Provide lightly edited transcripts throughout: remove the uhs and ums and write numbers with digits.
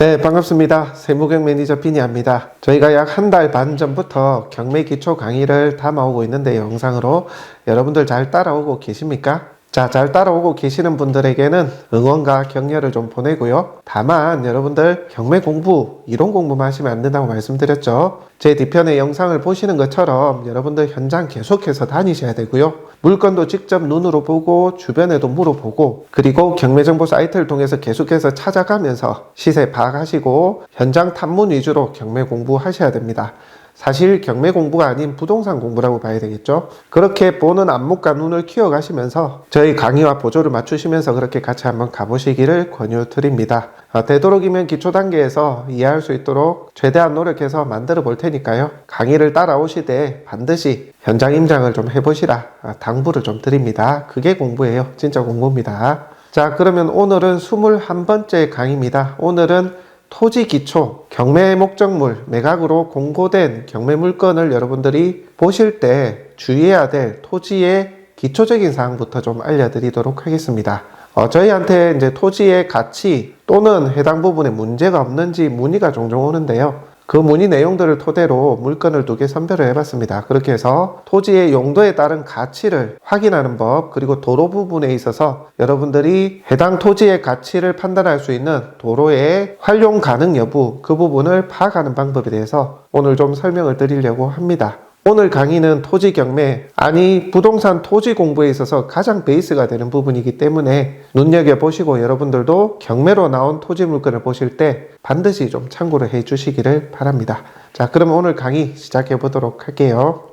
네, 반갑습니다. 세무경 매니저 비니입니다. 저희가 약 한 달 반 전부터 경매 기초 강의를 담아오고 있는데 영상으로 여러분들 잘 따라오고 계십니까? 자, 잘 따라오고 계시는 분들에게는 응원과 격려를 좀 보내고요. 다만 여러분들 경매 공부, 이론 공부만 하시면 안 된다고 말씀드렸죠. 제 뒤편의 영상을 보시는 것처럼 여러분들 현장 계속해서 다니셔야 되고요. 물건도 직접 눈으로 보고 주변에도 물어보고 그리고 경매정보 사이트를 통해서 계속해서 찾아가면서 시세 파악하시고 현장 탐문 위주로 경매 공부하셔야 됩니다. 사실 경매 공부가 아닌 부동산 공부라고 봐야 되겠죠. 그렇게 보는 안목과 눈을 키워가시면서 저희 강의와 보조를 맞추시면서 그렇게 같이 한번 가보시기를 권유드립니다. 되도록이면 기초 단계에서 이해할 수 있도록 최대한 노력해서 만들어 볼 테니까요. 강의를 따라오시되 반드시 현장 임장을 좀 해보시라 당부를 좀 드립니다. 그게 공부예요. 진짜 공부입니다. 자, 그러면 오늘은 21번째 강의입니다. 오늘은 토지 기초, 경매 목적물, 매각으로 공고된 경매 물건을 여러분들이 보실 때 주의해야 될 토지의 기초적인 사항부터 좀 알려드리도록 하겠습니다. 저희한테 이제 토지의 가치 또는 해당 부분에 문제가 없는지 문의가 종종 오는데요. 그 문의 내용들을 토대로 물건을 2개 선별을 해봤습니다. 그렇게 해서 토지의 용도에 따른 가치를 확인하는 법, 그리고 도로 부분에 있어서 여러분들이 해당 토지의 가치를 판단할 수 있는 도로의 활용 가능 여부, 그 부분을 파악하는 방법에 대해서 오늘 좀 설명을 드리려고 합니다. 오늘 강의는 토지 경매, 아니 부동산 토지 공부에 있어서 가장 베이스가 되는 부분이기 때문에 눈여겨보시고 여러분들도 경매로 나온 토지 물건을 보실 때 반드시 좀 참고를 해 주시기를 바랍니다. 자, 그럼 오늘 강의 시작해 보도록 할게요.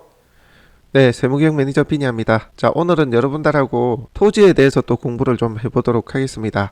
네, 세무경 매니저 비니입니다. 자, 오늘은 여러분들하고 토지에 대해서 또 공부를 좀 해보도록 하겠습니다.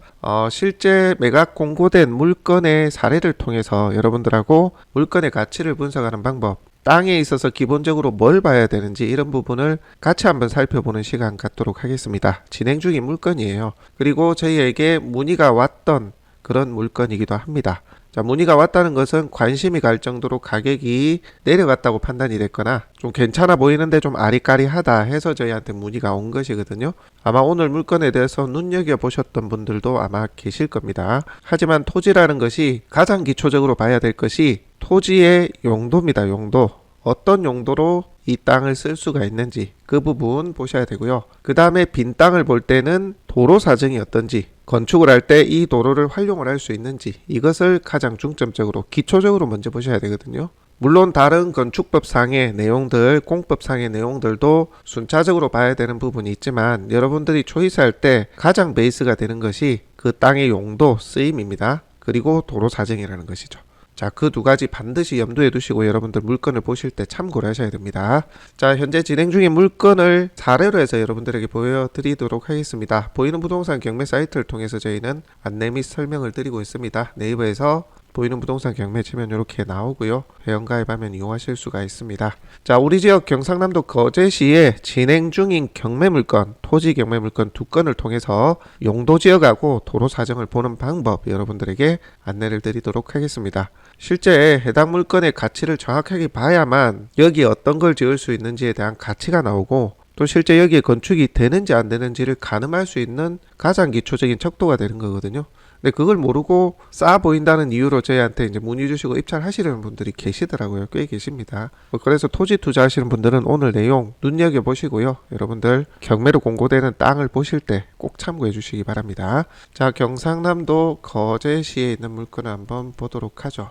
실제 매각 공고된 물건의 사례를 통해서 여러분들하고 물건의 가치를 분석하는 방법, 땅에 있어서 기본적으로 뭘 봐야 되는지 이런 부분을 같이 한번 살펴보는 시간 갖도록 하겠습니다. 진행 중인 물건이에요. 그리고 저희에게 문의가 왔던 그런 물건이기도 합니다. 자, 문의가 왔다는 것은 관심이 갈 정도로 가격이 내려갔다고 판단이 됐거나 좀 괜찮아 보이는데 좀 아리까리하다 해서 저희한테 문의가 온 것이거든요. 아마 오늘 물건에 대해서 눈여겨보셨던 분들도 아마 계실 겁니다. 하지만 토지라는 것이 가장 기초적으로 봐야 될 것이 토지의 용도입니다. 용도. 어떤 용도로 이 땅을 쓸 수가 있는지 그 부분 보셔야 되고요. 그 다음에 빈 땅을 볼 때는 도로 사정이 어떤지, 건축을 할 때 이 도로를 활용을 할 수 있는지, 이것을 가장 중점적으로 기초적으로 먼저 보셔야 되거든요. 물론 다른 건축법상의 내용들, 공법상의 내용들도 순차적으로 봐야 되는 부분이 있지만 여러분들이 초이스할 때 가장 베이스가 되는 것이 그 땅의 용도, 쓰임입니다. 그리고 도로 사정이라는 것이죠. 자, 그 2가지 반드시 염두에 두시고 여러분들 물건을 보실 때 참고를 하셔야 됩니다. 자, 현재 진행 중인 물건을 사례로 해서 여러분들에게 보여드리도록 하겠습니다. 보이는 부동산 경매 사이트를 통해서 저희는 안내 및 설명을 드리고 있습니다. 네이버에서 보이는 부동산 경매 치면 이렇게 나오고요. 회원가입하면 이용하실 수가 있습니다. 자, 우리 지역 경상남도 거제시에 진행 중인 경매 물건, 토지 경매 물건 2건을 통해서 용도 지역하고 도로 사정을 보는 방법 여러분들에게 안내를 드리도록 하겠습니다. 실제 해당 물건의 가치를 정확하게 봐야만 여기 어떤 걸 지을 수 있는지에 대한 가치가 나오고 또 실제 여기에 건축이 되는지 안 되는지를 가늠할 수 있는 가장 기초적인 척도가 되는 거거든요. 근데 그걸 모르고 싸 보인다는 이유로 저희한테 이제 문의 주시고 입찰하시려는 분들이 계시더라고요. 꽤 계십니다. 그래서 토지 투자하시는 분들은 오늘 내용 눈여겨보시고요. 여러분들 경매로 공고되는 땅을 보실 때 꼭 참고해 주시기 바랍니다. 자, 경상남도 거제시에 있는 물건을 한번 보도록 하죠.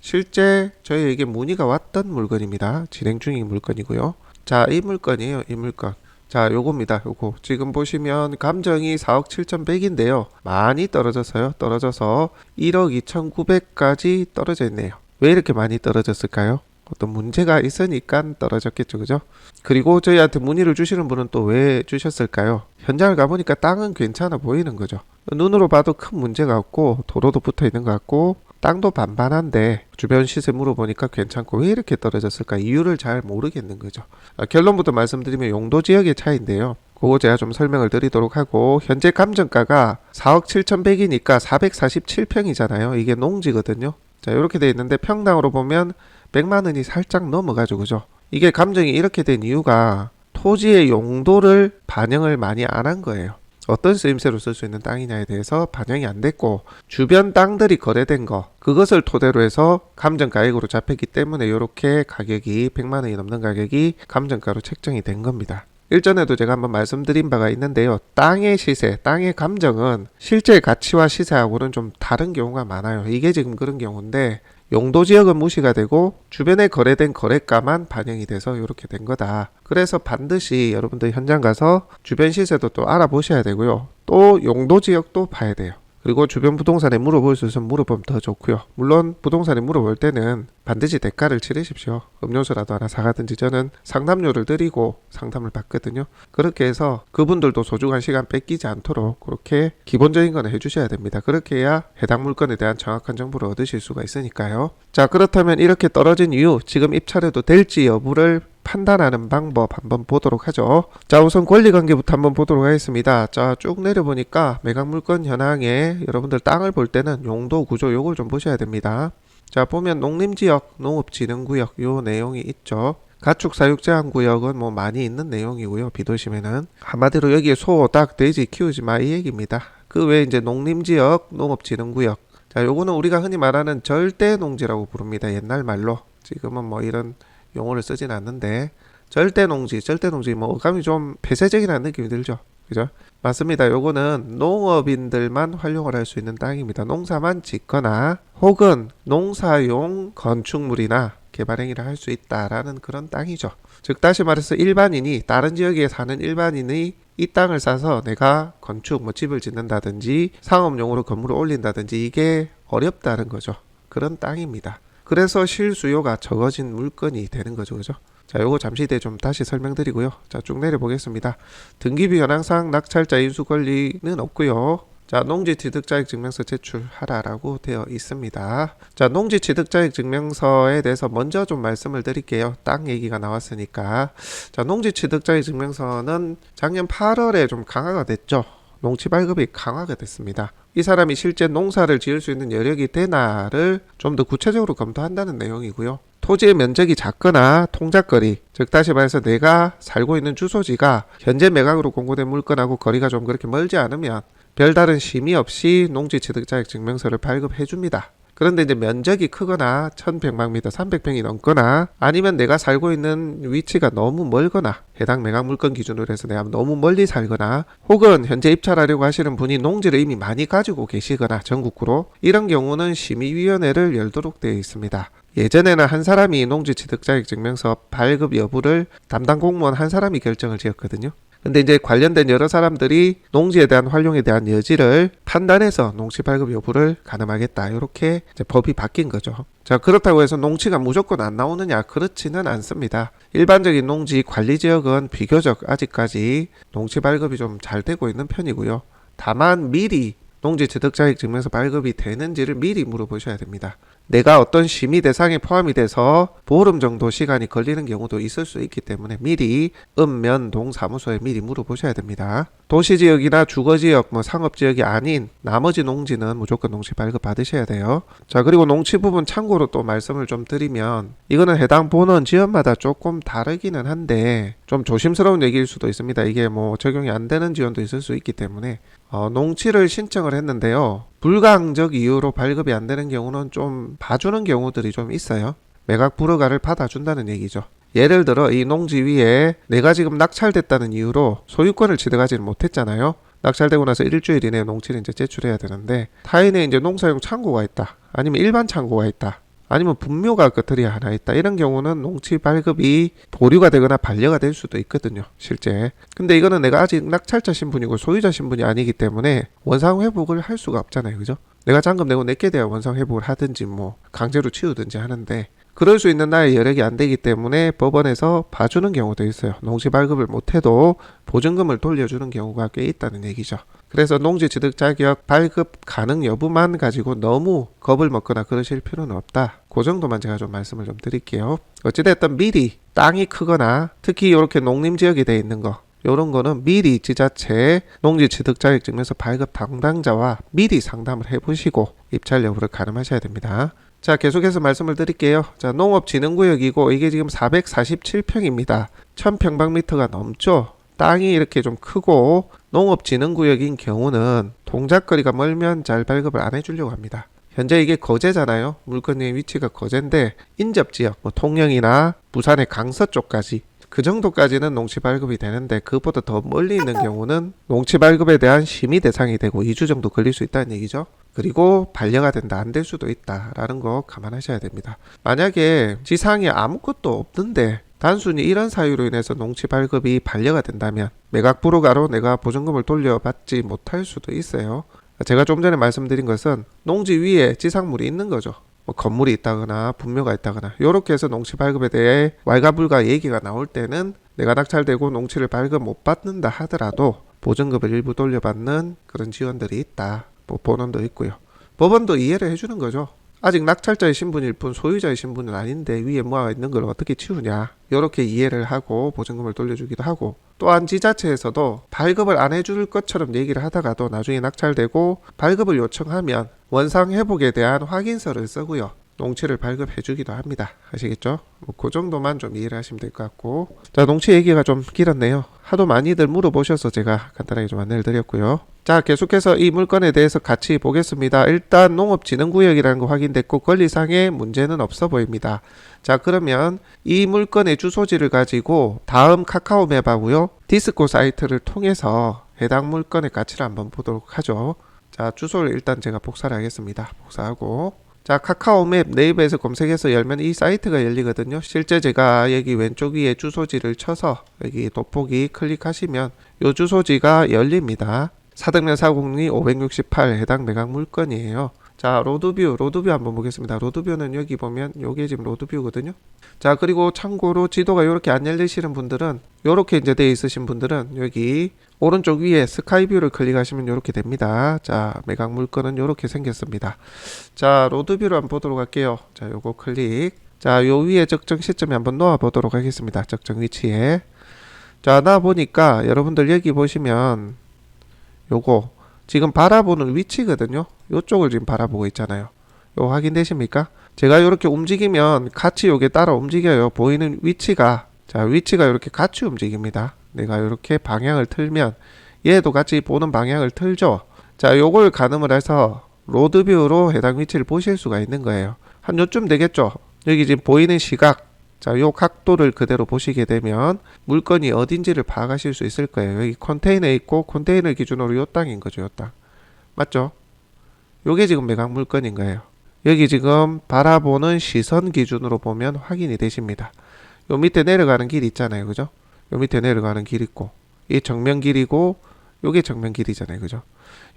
실제 저희에게 문의가 왔던 물건입니다. 진행 중인 물건이고요. 자, 이 물건이에요. 이 물건. 자, 요겁니다. 요거 지금 보시면 감정이 4억 7,100인데요. 많이 떨어져서요. 떨어져서 1억 2,900까지 떨어져 있네요. 왜 이렇게 많이 떨어졌을까요? 어떤 문제가 있으니까 떨어졌겠죠. 그죠? 그리고 저희한테 문의를 주시는 분은 또 왜 주셨을까요? 현장을 가보니까 땅은 괜찮아 보이는 거죠. 눈으로 봐도 큰 문제가 없고 도로도 붙어 있는 것 같고 땅도 반반한데 주변 시세 물어보니까 괜찮고 왜 이렇게 떨어졌을까 이유를 잘 모르겠는 거죠. 결론부터 말씀드리면 용도 지역의 차이인데요. 그거 제가 좀 설명을 드리도록 하고 현재 감정가가 4억 7,100이니까 447평이잖아요. 이게 농지거든요. 자, 이렇게 돼 있는데 평당으로 보면 100만 원이 살짝 넘어가죠. 그죠? 이게 감정이 이렇게 된 이유가 토지의 용도를 반영을 많이 안 한 거예요. 어떤 쓰임새로 쓸 수 있는 땅이냐에 대해서 반영이 안 됐고 주변 땅들이 거래된 거 그것을 토대로 해서 감정가액으로 잡혔기 때문에 이렇게 가격이 100만 원이 넘는 가격이 감정가로 책정이 된 겁니다. 일전에도 제가 한번 말씀드린 바가 있는데요. 땅의 시세, 땅의 감정은 실제 가치와 시세하고는 좀 다른 경우가 많아요. 이게 지금 그런 경우인데 용도지역은 무시가 되고 주변에 거래된 거래가만 반영이 돼서 이렇게 된 거다. 그래서 반드시 여러분들 현장 가서 주변 시세도 또 알아보셔야 되고요. 또 용도지역도 봐야 돼요. 그리고 주변 부동산에 물어볼 수 있으면 물어보면 더 좋고요. 물론 부동산에 물어볼 때는 반드시 대가를 치르십시오. 음료수라도 하나 사가든지 저는 상담료를 드리고 상담을 받거든요. 그렇게 해서 그분들도 소중한 시간 뺏기지 않도록 그렇게 기본적인 거는 해주셔야 됩니다. 그렇게 해야 해당 물건에 대한 정확한 정보를 얻으실 수가 있으니까요. 자, 그렇다면 이렇게 떨어진 이유, 지금 입찰해도 될지 여부를 판단하는 방법 한번 보도록 하죠. 자, 우선 권리관계부터 한번 보도록 하겠습니다. 자, 쭉 내려보니까 매각물건 현황에 여러분들 땅을 볼 때는 용도 구조 요걸 좀 보셔야 됩니다. 자, 보면 농림지역, 농업진흥구역 요 내용이 있죠. 가축사육제한구역은 뭐 많이 있는 내용이고요. 비도심에는 한마디로 여기에 소, 닭, 돼지 키우지 마 이 얘기입니다. 그 외에 이제 농림지역, 농업진흥구역, 자, 요거는 우리가 흔히 말하는 절대농지라고 부릅니다. 옛날 말로. 지금은 뭐 이런 용어를 쓰진 않는데 절대농지 뭐 감이 좀 폐쇄적이라는 느낌이 들죠. 그죠? 맞습니다. 요거는 농업인들만 활용을 할 수 있는 땅입니다. 농사만 짓거나 혹은 농사용 건축물이나 개발행위를 할 수 있다라는 그런 땅이죠. 즉 다시 말해서 일반인이 다른 지역에 사는 일반인이 이 땅을 사서 내가 건축 뭐 집을 짓는다든지 상업용으로 건물을 올린다든지 이게 어렵다는 거죠. 그런 땅입니다. 그래서 실수요가 적어진 물건이 되는 거죠. 그죠? 자, 요거 잠시 뒤에 좀 다시 설명드리고요. 자, 쭉 내려보겠습니다. 등기비 현황상 낙찰자 인수 권리는 없고요. 자, 농지취득자액 증명서 제출하라라고 되어 있습니다. 자, 농지취득자액 증명서에 대해서 먼저 좀 말씀을 드릴게요. 땅 얘기가 나왔으니까. 자, 농지취득자액 증명서는 작년 8월에 좀 강화가 됐죠. 농지 발급이 강화가 됐습니다. 이 사람이 실제 농사를 지을 수 있는 여력이 되나를 좀 더 구체적으로 검토한다는 내용이고요. 토지의 면적이 작거나 통작거리, 즉 다시 말해서 내가 살고 있는 주소지가 현재 매각으로 공고된 물건하고 거리가 좀 그렇게 멀지 않으면 별다른 심의 없이 농지취득자액 증명서를 발급해 줍니다. 그런데 이제 면적이 크거나 1100마미터 300평이 넘거나 아니면 내가 살고 있는 위치가 너무 멀거나 해당 매각 물건 기준으로 해서 내가 너무 멀리 살거나 혹은 현재 입찰하려고 하시는 분이 농지를 이미 많이 가지고 계시거나 전국구로 이런 경우는 심의위원회를 열도록 되어 있습니다. 예전에는 한 사람이 농지취득자액 증명서 발급 여부를 담당 공무원 한 사람이 결정을 지었거든요. 근데 이제 관련된 여러 사람들이 농지에 대한 활용에 대한 여지를 판단해서 농지 발급 여부를 가늠하겠다. 이렇게 이제 법이 바뀐 거죠. 자, 그렇다고 해서 농지가 무조건 안 나오느냐? 그렇지는 않습니다. 일반적인 농지 관리 지역은 비교적 아직까지 농지 발급이 좀 잘 되고 있는 편이고요. 다만 미리 농지취득자액 증명서 발급이 되는지를 미리 물어보셔야 됩니다. 내가 어떤 심의 대상에 포함이 돼서 보름 정도 시간이 걸리는 경우도 있을 수 있기 때문에 미리 읍면동사무소에 미리 물어보셔야 됩니다. 도시지역이나 주거지역, 상업지역이 아닌 나머지 농지는 무조건 농지 발급 받으셔야 돼요. 자, 그리고 농지 부분 참고로 또 말씀을 좀 드리면 이거는 해당 본원 지역마다 조금 다르기는 한데 좀 조심스러운 얘기일 수도 있습니다. 이게 적용이 안 되는 지원도 있을 수 있기 때문에 농지를 신청을 했는데요. 불가항적 이유로 발급이 안 되는 경우는 좀 봐주는 경우들이 좀 있어요. 매각 불허가를 받아준다는 얘기죠. 예를 들어 이 농지 위에 내가 지금 낙찰됐다는 이유로 소유권을 취득하지는 못했잖아요. 낙찰되고 나서 일주일 이내에 농지를 이제 제출해야 되는데 타인의 이제 농사용 창고가 있다. 아니면 일반 창고가 있다. 아니면 분묘가 끄트리에 하나 있다. 이런 경우는 농지 발급이 보류가 되거나 반려가 될 수도 있거든요. 실제. 근데 이거는 내가 아직 낙찰자 신분이고 소유자 신분이 아니기 때문에 원상 회복을 할 수가 없잖아요. 그죠? 내가 잔금 내고 내게 대한 원상 회복을 하든지 강제로 치우든지 하는데 그럴 수 있는 나의 여력이 안 되기 때문에 법원에서 봐주는 경우도 있어요. 농지 발급을 못해도 보증금을 돌려주는 경우가 꽤 있다는 얘기죠. 그래서 농지취득 자격 발급 가능 여부만 가지고 너무 겁을 먹거나 그러실 필요는 없다. 그 정도만 제가 좀 말씀을 좀 드릴게요. 어찌됐든 미리 땅이 크거나 특히 이렇게 농림지역이 돼 있는 거 요런 거는 미리 지자체 농지취득자격 증명서 발급 담당자와 미리 상담을 해보시고 입찰 여부를 가늠하셔야 됩니다. 자, 계속해서 말씀을 드릴게요. 자, 농업진흥구역이고 이게 지금 447평입니다. 1000평방미터가 넘죠. 땅이 이렇게 좀 크고 농업진흥구역인 경우는 동작거리가 멀면 잘 발급을 안 해주려고 합니다. 현재 이게 거제잖아요. 물건의 위치가 거제인데 인접지역, 뭐 통영이나 부산의 강서 쪽까지 그 정도까지는 농지 발급이 되는데 그보다 더 멀리 있는 경우는 농지 발급에 대한 심의 대상이 되고 2주 정도 걸릴 수 있다는 얘기죠. 그리고 반려가 된다, 안 될 수도 있다라는 거 감안하셔야 됩니다. 만약에 지상에 아무것도 없는데 단순히 이런 사유로 인해서 농지 발급이 반려가 된다면 매각 불허가로 내가 보증금을 돌려받지 못할 수도 있어요. 제가 좀 전에 말씀드린 것은 농지 위에 지상물이 있는 거죠. 뭐 건물이 있다거나 분묘가 있다거나 이렇게 해서 농지 발급에 대해 왈가불가 얘기가 나올 때는 내가 낙찰되고 농지를 발급 못 받는다 하더라도 보증금을 일부 돌려받는 그런 지원들이 있다. 뭐 본원도 있고요. 법원도 이해를 해주는 거죠. 아직 낙찰자의 신분일 뿐 소유자의 신분은 아닌데 위에 뭐가 있는 걸 어떻게 치우냐, 이렇게 이해를 하고 보증금을 돌려주기도 하고, 또한 지자체에서도 발급을 안 해줄 것처럼 얘기를 하다가도 나중에 낙찰되고 발급을 요청하면 원상 회복에 대한 확인서를 쓰고요, 농지를 발급해 주기도 합니다. 아시겠죠? 뭐 그 정도만 좀 이해를 하시면 될 것 같고, 자, 농지 얘기가 좀 길었네요. 하도 많이들 물어보셔서 제가 간단하게 좀 안내를 드렸고요. 자, 계속해서 이 물건에 대해서 같이 보겠습니다. 일단 농업진흥구역이라는 거 확인됐고 권리상의 문제는 없어 보입니다. 자, 그러면 이 물건의 주소지를 가지고 다음 카카오맵하고요, 디스코 사이트를 통해서 해당 물건의 가치를 한번 보도록 하죠. 자, 주소를 일단 제가 복사를 하겠습니다. 복사하고, 자, 카카오맵 네이버에서 검색해서 열면 이 사이트가 열리거든요. 실제 제가 여기 왼쪽 위에 주소지를 쳐서 여기 돋보기 클릭하시면 이 주소지가 열립니다. 사등면 402 568 해당 매각 물건이에요. 자, 로드뷰 한번 보겠습니다. 로드뷰는 여기 보면 요게 지금 로드뷰거든요. 자, 그리고 참고로 지도가 이렇게 안 열리시는 분들은, 요렇게 이제 돼 있으신 분들은 여기 오른쪽 위에 스카이뷰를 클릭하시면 이렇게 됩니다. 자, 매각 물건은 이렇게 생겼습니다. 자, 로드뷰를 한번 보도록 할게요. 자, 요거 클릭. 자, 요 위에 적정 시점에 한번 놓아 보도록 하겠습니다. 적정 위치에. 자, 나 보니까 여러분들 여기 보시면 요거 지금 바라보는 위치거든요. 요쪽을 지금 바라보고 있잖아요. 요 확인되십니까? 제가 이렇게 움직이면 같이 요게 따라 움직여요. 보이는 위치가, 자, 위치가 이렇게 같이 움직입니다. 내가 이렇게 방향을 틀면 얘도 같이 보는 방향을 틀죠. 자, 요걸 가늠을 해서 로드뷰로 해당 위치를 보실 수가 있는 거예요. 한 요쯤 되겠죠. 여기 지금 보이는 시각, 자, 요 각도를 그대로 보시게 되면 물건이 어딘지를 파악하실 수 있을 거예요. 여기 컨테이너에 있고 컨테이너 기준으로 요 땅인 거죠. 요 땅. 맞죠? 요게 지금 매각 물건인 거예요. 여기 지금 바라보는 시선 기준으로 보면 확인이 되십니다. 요 밑에 내려가는 길 있잖아요. 그죠? 요 밑에 내려가는 길 있고, 이 정면 길이고 요게 정면 길이잖아요. 그죠?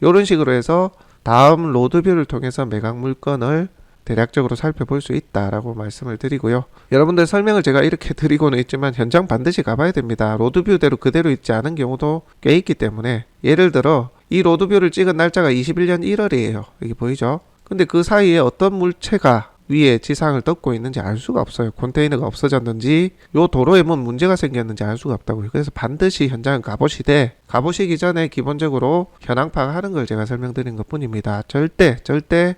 요런 식으로 해서 다음 로드뷰를 통해서 매각 물건을 대략적으로 살펴볼 수 있다라고 말씀을 드리고요. 여러분들 설명을 제가 이렇게 드리고는 있지만 현장 반드시 가봐야 됩니다. 로드뷰대로 그대로 있지 않은 경우도 꽤 있기 때문에, 예를 들어 이 로드뷰를 찍은 날짜가 21년 1월이에요. 여기 보이죠? 근데 그 사이에 어떤 물체가 위에 지상을 덮고 있는지 알 수가 없어요. 컨테이너가 없어졌는지 요 도로에 뭔 문제가 생겼는지 알 수가 없다고요. 그래서 반드시 현장을 가보시기 전에 기본적으로 현황 파악하는 걸 제가 설명드린 것 뿐입니다. 절대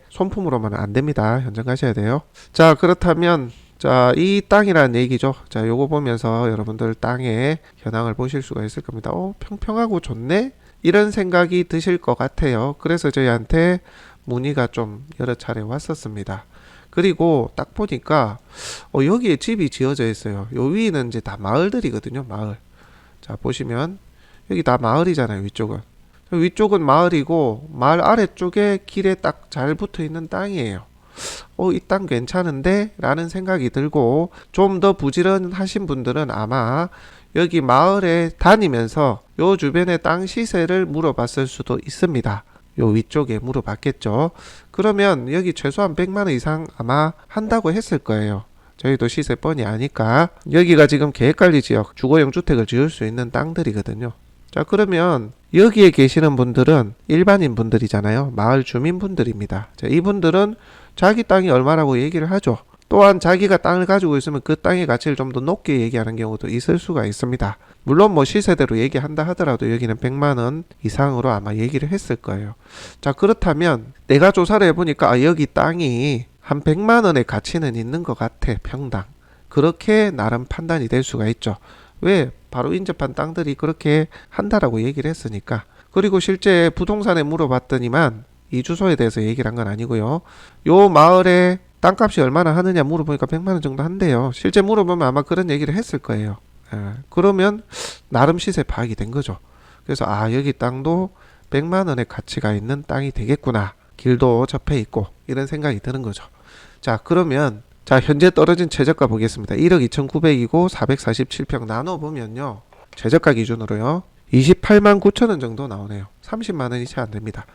손품으로만은 안 됩니다. 현장 가셔야 돼요. 자, 그렇다면 자, 이 땅이라는 얘기죠. 자, 요거 보면서 여러분들 땅의 현황을 보실 수가 있을 겁니다. 평평하고 좋네? 이런 생각이 드실 것 같아요. 그래서 저희한테 문의가 좀 여러 차례 왔었습니다. 그리고 딱 보니까 여기에 집이 지어져 있어요. 요 위는 이제 다 마을들이거든요. 마을. 자, 보시면 여기 다 마을이잖아요. 위쪽은 마을이고 마을 아래쪽에 길에 딱 잘 붙어 있는 땅이에요. 이 땅 괜찮은데? 라는 생각이 들고, 좀 더 부지런하신 분들은 아마 여기 마을에 다니면서 요 주변의 땅 시세를 물어봤을 수도 있습니다. 요 위쪽에 물어봤겠죠. 그러면 여기 최소한 100만원 이상 아마 한다고 했을 거예요. 저희도 시세 뻔히 아니까. 여기가 지금 계획관리지역, 주거용 주택을 지을 수 있는 땅들이거든요. 자, 그러면 여기에 계시는 분들은 일반인 분들이잖아요. 마을 주민분들입니다. 자, 이분들은 자기 땅이 얼마라고 얘기를 하죠. 또한 자기가 땅을 가지고 있으면 그 땅의 가치를 좀 더 높게 얘기하는 경우도 있을 수가 있습니다. 물론 뭐 시세대로 얘기한다 하더라도 여기는 100만원 이상으로 아마 얘기를 했을 거예요. 자, 그렇다면 내가 조사를 해보니까 여기 땅이 한 100만원의 가치는 있는 것 같아. 평당. 그렇게 나름 판단이 될 수가 있죠. 왜? 바로 인접한 땅들이 그렇게 한다라고 얘기를 했으니까. 그리고 실제 부동산에 물어봤더니만 이 주소에 대해서 얘기를 한 건 아니고요. 요 마을에 땅값이 얼마나 하느냐 물어보니까 100만 원 정도 한대요. 실제 물어보면 아마 그런 얘기를 했을 거예요. 그러면 나름 시세 파악이 된 거죠. 그래서 여기 땅도 100만 원의 가치가 있는 땅이 되겠구나. 길도 접해 있고 이런 생각이 드는 거죠. 자, 그러면 현재 떨어진 최저가 보겠습니다. 1억 2,900이고 447평 나눠보면요. 최저가 기준으로요. 28만 9천 원 정도 나오네요. 30만 원이 채 안 됩니다.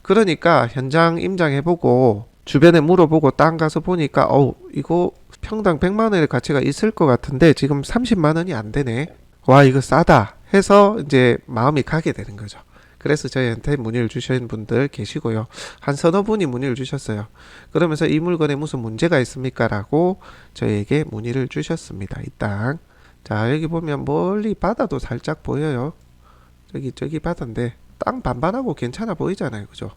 그러니까 현장 임장해보고 주변에 물어보고 땅 가서 보니까 이거 평당 100만 원의 가치가 있을 것 같은데 지금 30만 원이 안 되네. 와, 이거 싸다 해서 이제 마음이 가게 되는 거죠. 그래서 저희한테 문의를 주신 분들 계시고요. 한 서너 분이 문의를 주셨어요. 그러면서 이 물건에 무슨 문제가 있습니까? 라고 저희에게 문의를 주셨습니다. 이 땅. 자, 여기 보면 멀리 바다도 살짝 보여요. 저기 바다인데 땅 반반하고 괜찮아 보이잖아요. 그죠?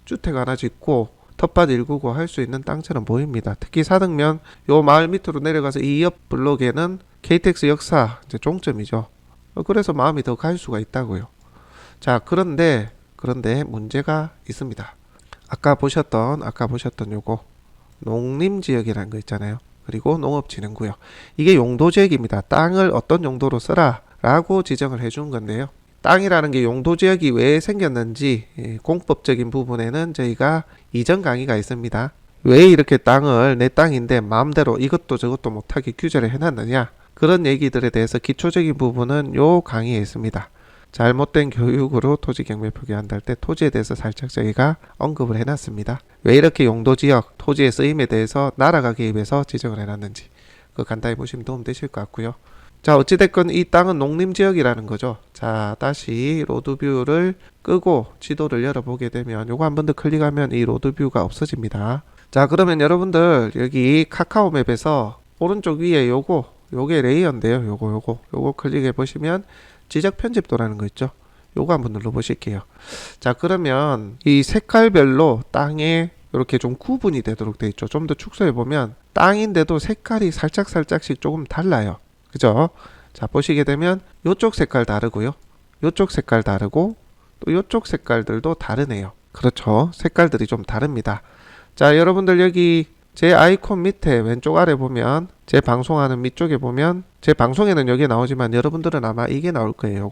주택 하나 짓고 텃밭 일구고 할 수 있는 땅처럼 보입니다. 특히 사등면 요 마을 밑으로 내려가서 이 옆 블록에는 KTX 역사 이제 종점이죠. 그래서 마음이 더 갈 수가 있다고요. 자, 그런데 문제가 있습니다. 아까 보셨던 요거 농림지역이라는 거 있잖아요. 그리고 농업진흥구역. 이게 용도지역입니다. 땅을 어떤 용도로 써라 라고 지정을 해준 건데요. 땅이라는 게 용도지역이 왜 생겼는지 공법적인 부분에는 저희가 이전 강의가 있습니다. 왜 이렇게 땅을 내 땅인데 마음대로 이것도 저것도 못하게 규제를 해놨느냐, 그런 얘기들에 대해서 기초적인 부분은 요 강의에 있습니다. 잘못된 교육으로 토지 경매 표기한다 할 때 토지에 대해서 살짝 저희가 언급을 해놨습니다. 왜 이렇게 용도지역, 토지의 쓰임에 대해서 나라가 개입해서 지정을 해놨는지 그 간단히 보시면 도움 되실 것 같고요. 자, 어찌됐건 이 땅은 농림지역이라는 거죠. 자, 다시 로드뷰를 끄고 지도를 열어보게 되면 요거 한 번 더 클릭하면 이 로드뷰가 없어집니다. 자, 그러면 여러분들 여기 카카오맵에서 오른쪽 위에 요게 레이어인데요. 요거 클릭해 보시면 지적 편집도라는 거 있죠. 요거 한번 눌러 보실게요. 자, 그러면 이 색깔별로 땅에 이렇게 좀 구분이 되도록 돼 있죠. 좀 더 축소해 보면 땅인데도 색깔이 살짝씩 조금 달라요. 그죠? 자, 보시게 되면 요쪽 색깔 다르고요. 요쪽 색깔 다르고 또 요쪽 색깔들도 다르네요. 그렇죠. 색깔들이 좀 다릅니다. 자, 여러분들 여기 제 아이콘 밑에 왼쪽 아래 보면 제 방송하는 밑쪽에 보면 제 방송에는 여기 나오지만 여러분들은 아마 이게 나올 거예요.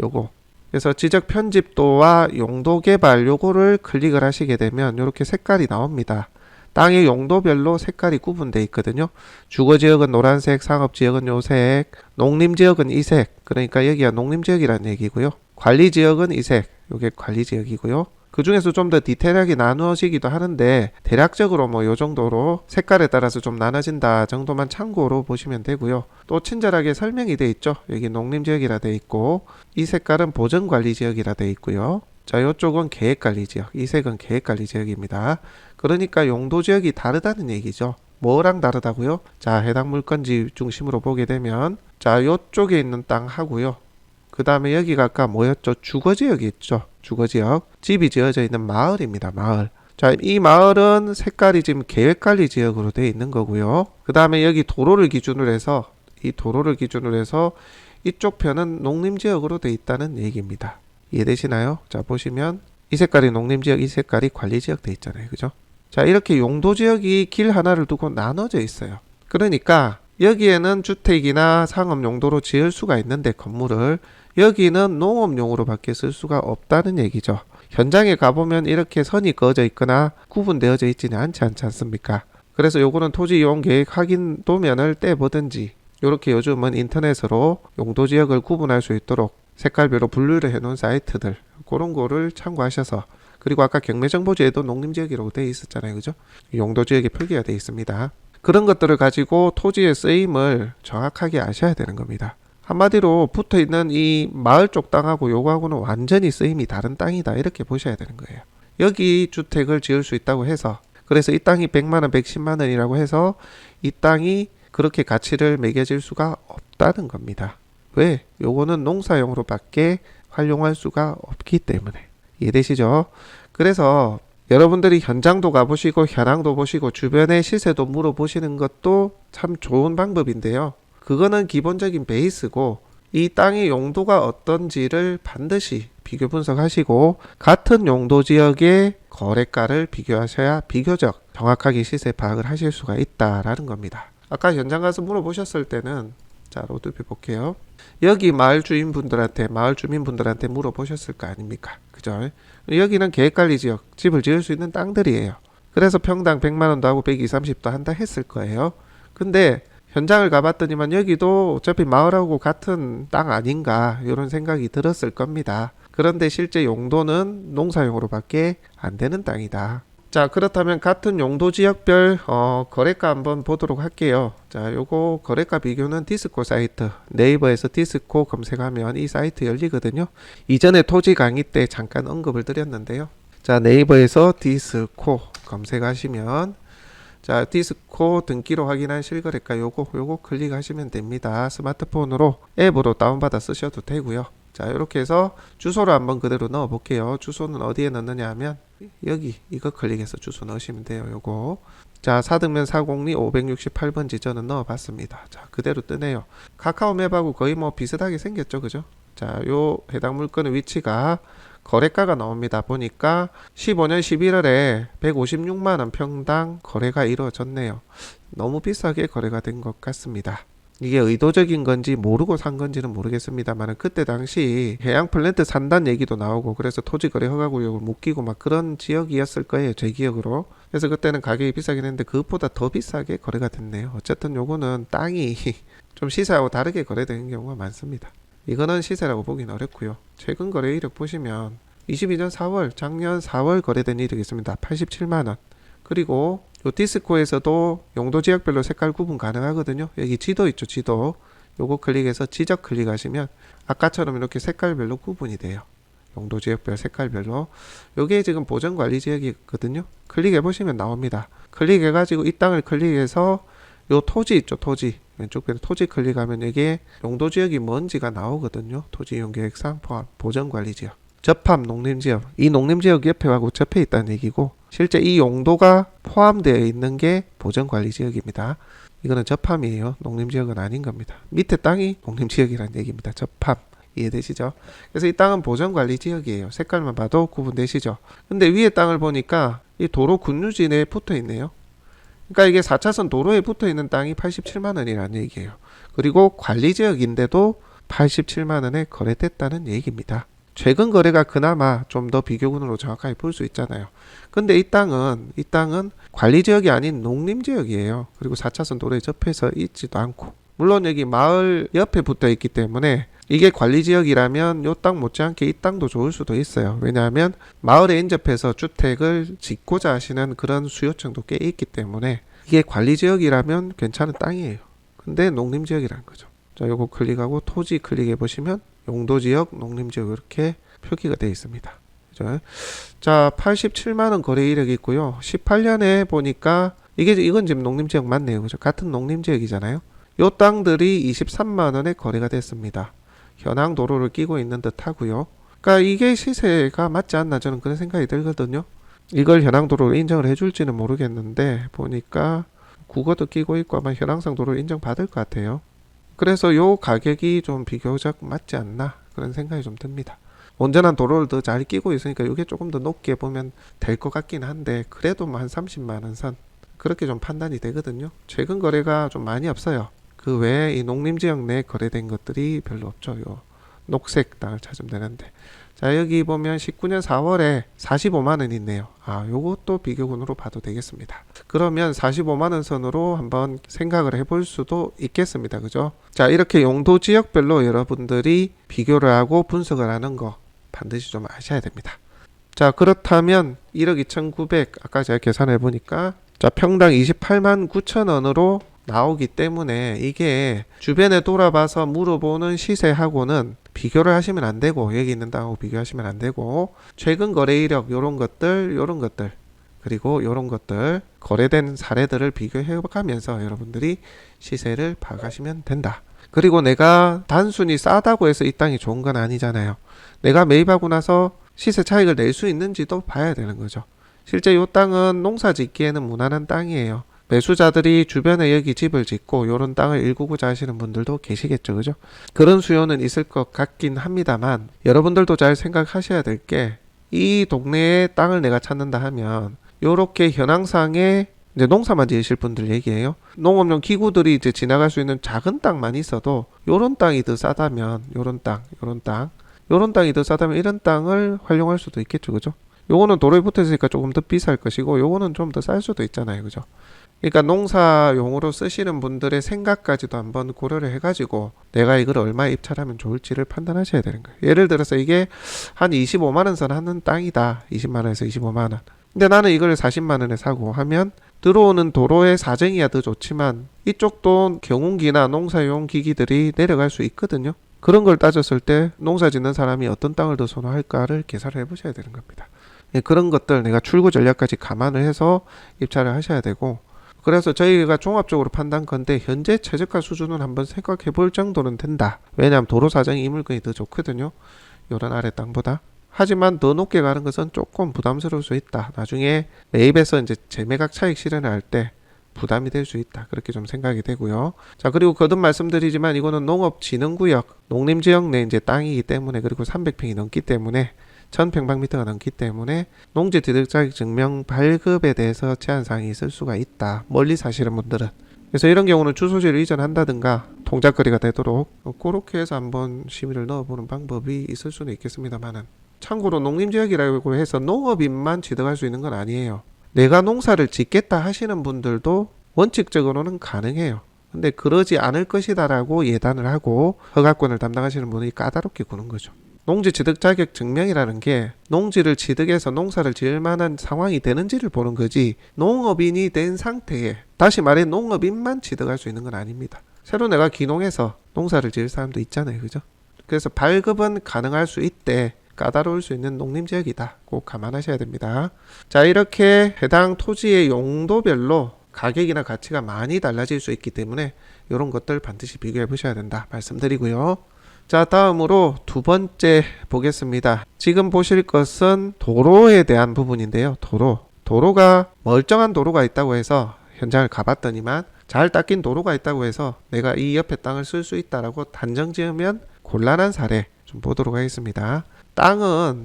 요거. 그래서 지적 편집도와 용도 개발 요거를 클릭을 하시게 되면 이렇게 색깔이 나옵니다. 땅의 용도별로 색깔이 구분되어 있거든요. 주거지역은 노란색, 상업지역은 요색, 농림지역은 이색. 그러니까 여기가 농림지역이라는 얘기고요. 관리지역은 이색. 요게 관리지역이고요. 그 중에서 좀 더 디테일하게 나누어지기도 하는데 대략적으로 뭐 요 정도로 색깔에 따라서 좀 나눠진다 정도만 참고로 보시면 되고요. 또 친절하게 설명이 돼 있죠. 여기 농림지역이라 돼 있고 이 색깔은 보전관리지역이라 돼 있고요. 자, 요쪽은 계획관리지역, 이 색은 계획관리지역입니다. 그러니까 용도지역이 다르다는 얘기죠. 뭐랑 다르다고요? 자, 해당 물건지 중심으로 보게 되면 자, 요쪽에 있는 땅 하고요. 그 다음에 여기가 아까 뭐였죠? 주거지역이 있죠. 주거지역. 집이 지어져 있는 마을입니다. 마을. 자, 이 마을은 색깔이 지금 계획관리지역으로 되어 있는 거고요. 그 다음에 여기 도로를 기준으로 해서 이쪽 편은 농림지역으로 되어 있다는 얘기입니다. 이해되시나요? 자, 보시면 이 색깔이 농림지역, 이 색깔이 관리지역 되어 있잖아요. 그죠? 자, 이렇게 용도지역이 길 하나를 두고 나눠져 있어요. 그러니까 여기에는 주택이나 상업 용도로 지을 수가 있는데 건물을 여기는 농업용으로 밖에 쓸 수가 없다는 얘기죠. 현장에 가보면 이렇게 선이 그어져 있거나 구분되어져 있지는 않지 않습니까? 그래서 요거는 토지 이용 계획 확인 도면을 떼보든지 이렇게 요즘은 인터넷으로 용도지역을 구분할 수 있도록 색깔별로 분류를 해놓은 사이트들 그런 거를 참고하셔서, 그리고 아까 경매정보지에도 농림지역이라고 되어 있었잖아요. 그죠? 용도지역에 표기가 되어 있습니다. 그런 것들을 가지고 토지의 쓰임을 정확하게 아셔야 되는 겁니다. 한마디로 붙어있는 이 마을 쪽 땅하고 요거하고는 완전히 쓰임이 다른 땅이다 이렇게 보셔야 되는 거예요. 여기 주택을 지을 수 있다고 해서, 그래서 이 땅이 100만원 110만원이라고 해서 이 땅이 그렇게 가치를 매겨질 수가 없다는 겁니다. 왜? 요거는 농사용으로 밖에 활용할 수가 없기 때문에. 이해되시죠? 그래서 여러분들이 현장도 가보시고 현황도 보시고 주변의 시세도 물어보시는 것도 참 좋은 방법인데요. 그거는 기본적인 베이스고 이 땅의 용도가 어떤지를 반드시 비교 분석하시고 같은 용도 지역의 거래가를 비교하셔야 비교적 정확하게 시세 파악을 하실 수가 있다라는 겁니다. 아까 현장 가서 물어보셨을 때는 자, 로드뷰 볼게요. 여기 마을 주민분들한테 물어보셨을 거 아닙니까? 그죠? 여기는 계획관리 지역, 집을 지을 수 있는 땅들이에요. 그래서 평당 100만원도 하고 120, 30도 한다 했을 거예요. 근데 현장을 가봤더니만 여기도 어차피 마을하고 같은 땅 아닌가 이런 생각이 들었을 겁니다. 그런데 실제 용도는 농사용으로밖에 안 되는 땅이다. 자, 그렇다면 같은 용도 지역별 거래가 한번 보도록 할게요. 자, 요거 거래가 비교는 디스코 사이트, 네이버에서 디스코 검색하면 이 사이트 열리거든요. 이전에 토지 강의 때 잠깐 언급을 드렸는데요. 자, 네이버에서 디스코 검색하시면 자, 디스코 등기로 확인한 실거래가 요거 클릭하시면 됩니다. 스마트폰으로 앱으로 다운받아 쓰셔도 되고요. 자, 이렇게 해서 주소를 한번 그대로 넣어 볼게요. 주소는 어디에 넣느냐 하면 여기 이거 클릭해서 주소 넣으시면 돼요. 요거. 자, 사등면 402 568번지 저는 넣어 봤습니다. 자, 그대로 뜨네요. 카카오맵하고 거의 뭐 비슷하게 생겼죠. 그죠? 자, 요 해당 물건의 위치가 거래가가 나옵니다. 보니까 15년 11월에 156만원 평당 거래가 이루어졌네요. 너무 비싸게 거래가 된 것 같습니다. 이게 의도적인 건지 모르고 산 건지는 모르겠습니다만 그때 당시 해양 플랜트 산다는 얘기도 나오고 그래서 토지거래 허가구역을 묶이고 막 그런 지역이었을 거예요. 제 기억으로. 그래서 그때는 가격이 비싸긴 했는데 그것보다 더 비싸게 거래가 됐네요. 어쨌든 요거는 땅이 좀 시세하고 다르게 거래되는 경우가 많습니다. 이거는 시세라고 보기는 어렵고요. 최근 거래 이력 보시면 22년 4월, 작년 4월 거래된 이력이 있습니다. 87만원. 그리고 요 디스코에서도 용도 지역별로 색깔 구분 가능하거든요. 여기 지도 있죠, 지도. 요거 클릭해서 지적 클릭하시면 아까처럼 이렇게 색깔별로 구분이 돼요. 용도 지역별 색깔별로. 요게 지금 보전관리 지역이거든요. 클릭해 보시면 나옵니다. 클릭해 가지고 이 땅을 클릭해서 요 토지 있죠, 토지. 왼쪽 편에 토지 클릭하면 이게 용도 지역이 뭔지가 나오거든요. 토지 이용 계획상 포함 보전관리 지역. 접합 농림지역. 이 농림지역 옆에하고 접해 있다는 얘기고 실제 이 용도가 포함되어 있는 게 보전관리지역입니다. 이거는 접함이에요. 농림지역은 아닌 겁니다. 밑에 땅이 농림지역이라는 얘기입니다. 접함. 이해되시죠? 그래서 이 땅은 보전관리지역이에요. 색깔만 봐도 구분되시죠? 근데 위에 땅을 보니까 이 도로 군유지 내에 붙어 있네요. 그러니까 이게 4차선 도로에 붙어 있는 땅이 87만원이라는 얘기예요. 그리고 관리지역인데도 87만원에 거래됐다는 얘기입니다. 최근 거래가 그나마 좀 더 비교군으로 정확하게 볼 수 있잖아요. 근데 이 땅은 관리지역이 아닌 농림지역이에요. 그리고 4차선 도로에 접해서 있지도 않고 물론 여기 마을 옆에 붙어 있기 때문에 이게 관리지역이라면 요 땅 못지않게 이 땅도 좋을 수도 있어요. 왜냐하면 마을에 인접해서 주택을 짓고자 하시는 그런 수요층도 꽤 있기 때문에 이게 관리지역이라면 괜찮은 땅이에요. 근데 농림지역이라는 거죠. 자, 요거 클릭하고 토지 클릭해 보시면 용도지역, 농림지역 이렇게 표기가 되어 있습니다. 그죠? 자, 87만원 거래 이력이 있고요. 18년에 보니까 이건 지금 농림지역 맞네요. 그죠? 같은 농림지역이잖아요. 요 땅들이 23만원에 거래가 됐습니다. 현황 도로를 끼고 있는 듯 하고요. 그러니까 이게 시세가 맞지 않나 저는 그런 생각이 들거든요. 이걸 현황 도로로 인정을 해줄지는 모르겠는데 보니까 국어도 끼고 있고 아마 현황상 도로를 인정받을 것 같아요. 그래서 요 가격이 좀 비교적 맞지 않나 그런 생각이 좀 듭니다. 온전한 도로를 더 잘 끼고 있으니까 이게 조금 더 높게 보면 될 것 같긴 한데 그래도 한 30만원 선 그렇게 좀 판단이 되거든요. 최근 거래가 좀 많이 없어요. 그 외에 이 농림지역 내에 거래된 것들이 별로 없죠. 요 녹색 땅을 찾으면 되는데 자, 여기 보면 19년 4월에 45만원 있네요. 아, 요것도 비교군으로 봐도 되겠습니다. 그러면 45만원 선으로 한번 생각을 해볼 수도 있겠습니다. 그죠? 자, 이렇게 용도 지역별로 여러분들이 비교를 하고 분석을 하는 거 반드시 좀 아셔야 됩니다. 자, 그렇다면 1억 2,900 아까 제가 계산해 보니까 자, 평당 28만 9천원으로 나오기 때문에 이게 주변에 돌아봐서 물어보는 시세하고는 비교를 하시면 안 되고 여기 있는 땅하고 비교하시면 안 되고 최근 거래 이력 요런 것들 그리고 요런 것들 거래된 사례들을 비교해 가면서 여러분들이 시세를 파악하시면 된다. 그리고 내가 단순히 싸다고 해서 이 땅이 좋은 건 아니잖아요. 내가 매입하고 나서 시세 차익을 낼 수 있는지도 봐야 되는 거죠. 실제 이 땅은 농사 짓기에는 무난한 땅이에요. 매수자들이 주변에 여기 집을 짓고 요런 땅을 일구고자 하시는 분들도 계시겠죠. 그죠? 그런 수요는 있을 것 같긴 합니다만 여러분들도 잘 생각하셔야 될 게 이 동네에 땅을 내가 찾는다 하면 요렇게 현황상에 이제 농사만 지으실 분들 얘기예요. 농업용 기구들이 이제 지나갈 수 있는 작은 땅만 있어도 요런 땅이 더 싸다면 요런 땅이 더 싸다면 이런 땅을 활용할 수도 있겠죠. 그죠? 요거는 도로에 붙어 있으니까 조금 더 비쌀 것이고 요거는 좀 더 쌀 수도 있잖아요. 그죠? 그러니까 농사용으로 쓰시는 분들의 생각까지도 한번 고려를 해가지고 내가 이걸 얼마에 입찰하면 좋을지를 판단하셔야 되는 거예요. 예를 들어서 이게 한 25만원 선 하는 땅이다. 20만원에서 25만원. 근데 나는 이걸 40만원에 사고 하면 들어오는 도로의 사정이야 더 좋지만 이쪽도 경운기나 농사용 기기들이 내려갈 수 있거든요. 그런 걸 따졌을 때 농사 짓는 사람이 어떤 땅을 더 선호할까를 계산을 해보셔야 되는 겁니다. 그런 것들 내가 출구 전략까지 감안을 해서 입찰을 하셔야 되고, 그래서 저희가 종합적으로 판단컨대 현재 최저가 수준은 한번 생각해 볼 정도는 된다. 왜냐하면 도로 사정이 이 물건이 더 좋거든요. 요런 아래 땅보다. 하지만 더 높게 가는 것은 조금 부담스러울 수 있다. 나중에 매입해서 이제 재매각 차익 실현을 할 때 부담이 될 수 있다. 그렇게 좀 생각이 되고요. 자, 그리고 거듭 말씀드리지만 이거는 농업진흥구역, 농림지역 내 이제 땅이기 때문에, 그리고 300평이 넘기 때문에 1000평방미터가 넘기 때문에 농지취득자격 증명 발급에 대해서 제한사항이 있을 수가 있다. 멀리 사시는 분들은. 그래서 이런 경우는 주소지를 이전한다든가 통작거리가 되도록 그렇게 해서 한번 심의를 넣어보는 방법이 있을 수는 있겠습니다만은, 참고로 농림지역이라고 해서 농업인만 취득할 수 있는 건 아니에요. 내가 농사를 짓겠다 하시는 분들도 원칙적으로는 가능해요. 근데 그러지 않을 것이다 라고 예단을 하고 허가권을 담당하시는 분이 까다롭게 구는 거죠. 농지 취득 자격 증명이라는 게 농지를 취득해서 농사를 지을 만한 상황이 되는지를 보는 거지, 농업인이 된 상태에, 다시 말해 농업인만 취득할 수 있는 건 아닙니다. 새로 내가 귀농해서 농사를 지을 사람도 있잖아요. 그죠? 그래서 발급은 가능할 수 있대. 까다로울 수 있는 농림지역이다. 꼭 감안하셔야 됩니다. 자, 이렇게 해당 토지의 용도별로 가격이나 가치가 많이 달라질 수 있기 때문에 이런 것들 반드시 비교해 보셔야 된다 말씀드리고요. 자, 다음으로 두 번째 보겠습니다. 지금 보실 것은 도로에 대한 부분인데요. 도로가 멀쩡한 도로가 있다고 해서 현장을 가봤더니만 잘 닦인 도로가 있다고 해서 내가 이 옆에 땅을 쓸 수 있다라고 단정 지으면 곤란한 사례 좀 보도록 하겠습니다.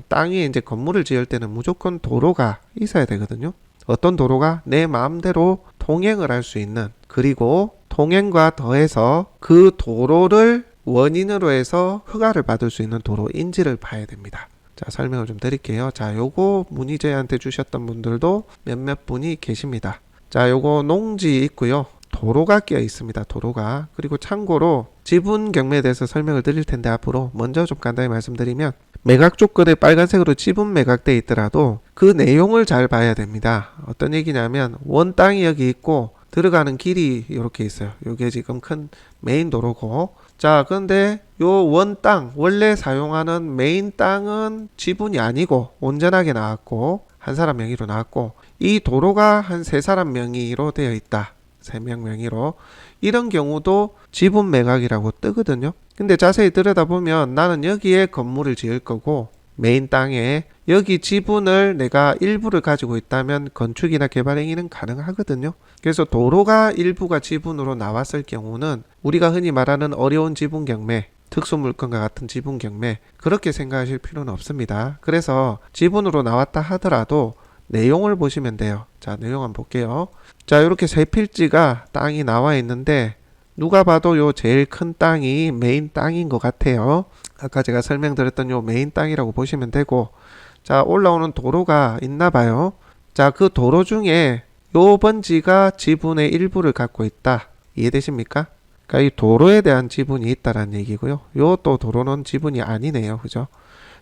땅이 이제 건물을 지을 때는 무조건 도로가 있어야 되거든요. 어떤 도로가 내 마음대로 통행을 할 수 있는, 그리고 통행과 더해서 그 도로를 원인으로 해서 허가를 받을 수 있는 도로인지를 봐야 됩니다. 자, 설명을 좀 드릴게요. 자, 요거 문의 저희한테 주셨던 분들도 몇몇 분이 계십니다. 자, 요거 농지 있고요. 도로가 끼어 있습니다. 도로가. 그리고 참고로 지분 경매에 대해서 설명을 드릴 텐데 앞으로 먼저 좀 간단히 말씀드리면, 매각 조건에 빨간색으로 지분 매각돼 있더라도 그 내용을 잘 봐야 됩니다. 어떤 얘기냐면 원 땅이 여기 있고 들어가는 길이 이렇게 있어요. 이게 지금 큰 메인 도로고, 자, 그런데 요 원 땅, 원래 사용하는 메인 땅은 지분이 아니고 온전하게 나왔고 한 사람 명의로 나왔고, 이 도로가 한 세 사람 명의로 되어 있다. 3명 명의로. 이런 경우도 지분 매각이라고 뜨거든요. 근데 자세히 들여다보면 나는 여기에 건물을 지을 거고 메인 땅에 여기 지분을 내가 일부를 가지고 있다면 건축이나 개발 행위는 가능하거든요. 그래서 도로가 일부가 지분으로 나왔을 경우는 우리가 흔히 말하는 어려운 지분 경매, 특수물건과 같은 지분 경매, 그렇게 생각하실 필요는 없습니다. 그래서 지분으로 나왔다 하더라도 내용을 보시면 돼요. 자, 내용 한번 볼게요. 자, 이렇게 세 필지가 땅이 나와 있는데 누가 봐도 요 제일 큰 땅이 메인 땅인 것 같아요. 아까 제가 설명드렸던 요 메인 땅이라고 보시면 되고, 자, 올라오는 도로가 있나 봐요. 자, 그 도로 중에 요 번지가 지분의 일부를 갖고 있다. 이해되십니까? 그러니까 이 도로에 대한 지분이 있다라는 얘기고요. 요 또 도로는 지분이 아니네요. 그죠?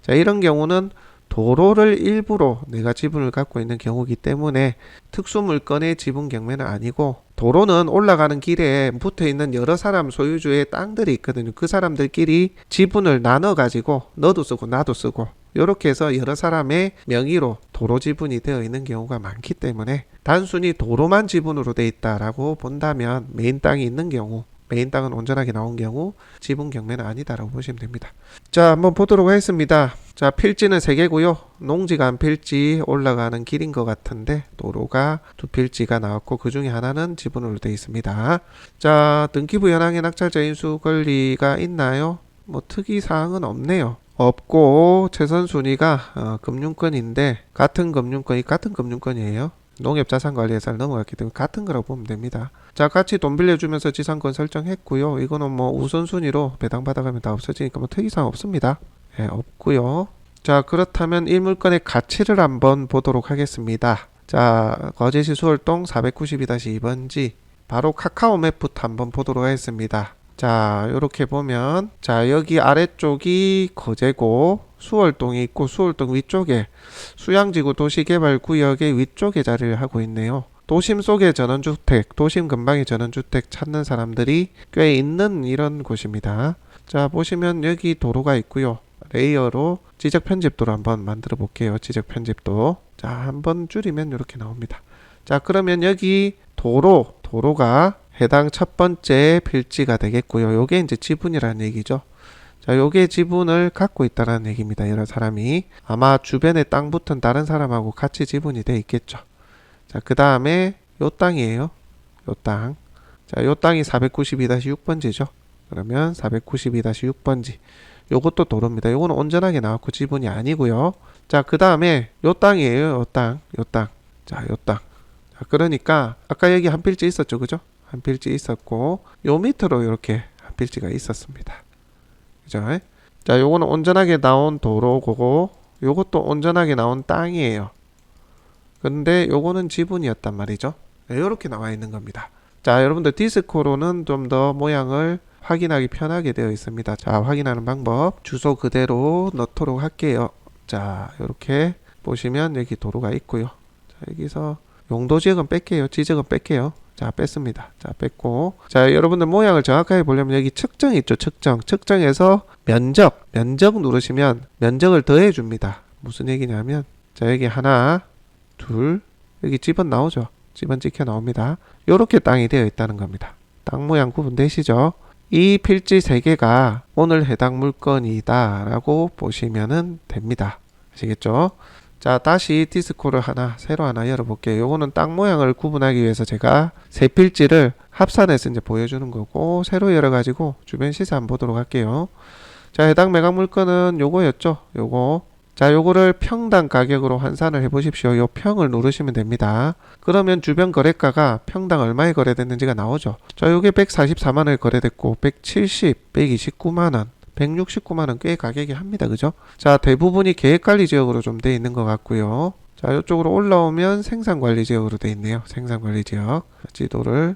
자, 이런 경우는 도로를 일부로 내가 지분을 갖고 있는 경우이기 때문에 특수물건의 지분 경매는 아니고, 도로는 올라가는 길에 붙어 있는 여러 사람 소유주의 땅들이 있거든요. 그 사람들끼리 지분을 나눠 가지고 너도 쓰고 나도 쓰고 이렇게 해서 여러 사람의 명의로 도로 지분이 되어 있는 경우가 많기 때문에 단순히 도로만 지분으로 되어 있다라고 본다면 메인 땅이 있는 경우, 메인 땅은 온전하게 나온 경우 지분 경매는 아니다라고 보시면 됩니다. 자, 한번 보도록 하겠습니다. 자, 필지는 3개고요. 농지간 필지 올라가는 길인 것 같은데 도로가 2필지가 나왔고 그 중에 하나는 지분으로 되어 있습니다. 자, 등기부 현황에 낙찰자 인수 권리가 있나요? 뭐 특이사항은 없네요. 없고 최선 순위가 금융권인데 같은 금융권이에요. 농협자산관리회사를 넘어갔기 때문에 같은 거라고 보면 됩니다. 자, 같이 돈 빌려주면서 지상권 설정했고요. 이거는 뭐 우선순위로 배당받아가면 다 없어지니까 뭐 특이사항 없습니다. 예, 없고요. 자, 그렇다면 이 물건의 가치를 한번 보도록 하겠습니다. 자, 거제시 수월동 492-2번지 바로 카카오 맵부터 한번 보도록 하겠습니다. 자, 요렇게 보면 자, 여기 아래쪽이 거제고 수월동이 있고 수월동 위쪽에 수양지구 도시개발구역의 위쪽에 자리를 하고 있네요. 도심 속의 전원주택, 도심 근방의 전원주택 찾는 사람들이 꽤 있는 이런 곳입니다. 자, 보시면 여기 도로가 있고요. 레이어로 지적 편집도를 한번 만들어 볼게요. 지적 편집도. 자, 한번 줄이면 이렇게 나옵니다. 자, 그러면 여기 도로가 해당 첫 번째 필지가 되겠고요. 요게 이제 지분이라는 얘기죠. 자, 요게 지분을 갖고 있다는 얘기입니다. 이런 사람이 아마 주변에 땅 붙은 다른 사람하고 같이 지분이 돼 있겠죠. 자, 그 다음에 요 땅이에요. 요 땅. 자, 요 땅이 492-6번지죠. 그러면 492-6번지. 요것도 도로입니다. 요거는 온전하게 나왔고 지분이 아니고요. 자, 그 다음에 요 땅이에요. 요 땅. 자, 요 땅. 자, 그러니까 아까 여기 한 필지 있었죠. 그죠? 한 필지 있었고 요 밑으로 이렇게 한 필지가 있었습니다. 그죠? 자, 요거는 온전하게 나온 도로고 요것도 온전하게 나온 땅이에요. 근데 요거는 지분이었단 말이죠. 네, 요렇게 나와 있는 겁니다. 자, 여러분들 디스코로는 좀 더 모양을 확인하기 편하게 되어 있습니다. 자, 확인하는 방법 주소 그대로 넣도록 할게요. 자, 요렇게 보시면 여기 도로가 있고요. 자, 여기서 용도지역은 뺄게요. 지적은 뺄게요. 자, 뺐습니다. 자, 뺐고. 자, 여러분들 모양을 정확하게 보려면 여기 측정 있죠. 측정에서 면적 누르시면 면적을 더해 줍니다. 무슨 얘기냐면 자, 여기 하나, 둘, 여기 집은 나오죠. 집은 찍혀 나옵니다. 요렇게 땅이 되어 있다는 겁니다. 땅 모양 구분되시죠? 이 필지 3개가 오늘 해당 물건이다 라고 보시면 됩니다. 아시겠죠? 자, 다시 디스코를 새로 하나 열어볼게요. 요거는 땅 모양을 구분하기 위해서 제가 3필지를 합산해서 이제 보여주는 거고, 새로 열어가지고 주변 시세 한번 보도록 할게요. 자, 해당 매각 물건은 요거였죠. 자, 요거를 평당 가격으로 환산을 해보십시오. 요 평을 누르시면 됩니다. 그러면 주변 거래가가 평당 얼마에 거래됐는지가 나오죠. 자, 요게 144만원에 거래됐고, 170, 129만원, 169만원 꽤 가격이 합니다. 그죠? 자, 대부분이 계획관리 지역으로 좀 돼 있는 것 같고요. 자, 이쪽으로 올라오면 생산관리 지역으로 돼 있네요. 생산관리 지역. 지적을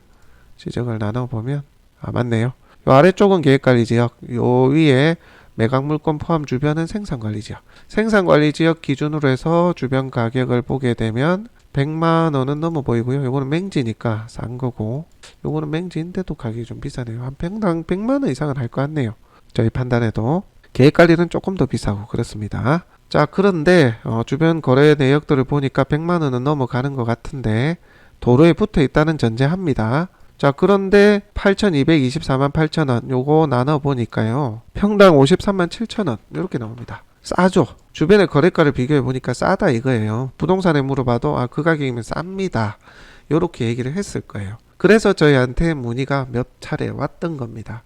나눠보면, 맞네요. 요 아래쪽은 계획관리 지역, 요 위에 매각물건 포함 주변은 생산관리지역. 생산관리지역 기준으로 해서 주변 가격을 보게 되면 100만원은 넘어 보이고요. 요거는 맹지니까 싼 거고, 요거는 맹지인데도 가격이 좀 비싸네요. 한 평당 100만원 이상은 할 것 같네요. 저희 판단해도. 계획관리는 조금 더 비싸고 그렇습니다. 자, 그런데 주변 거래 내역들을 보니까 100만원은 넘어가는 것 같은데 도로에 붙어 있다는 전제합니다. 자, 그런데 8,224만 8천원 요거 나눠보니까요, 평당 53만 7천원 이렇게 나옵니다. 싸죠? 주변의 거래가를 비교해 보니까 싸다 이거예요. 부동산에 물어봐도 그 가격이면 쌉니다 요렇게 얘기를 했을 거예요. 그래서 저희한테 문의가 몇 차례 왔던 겁니다.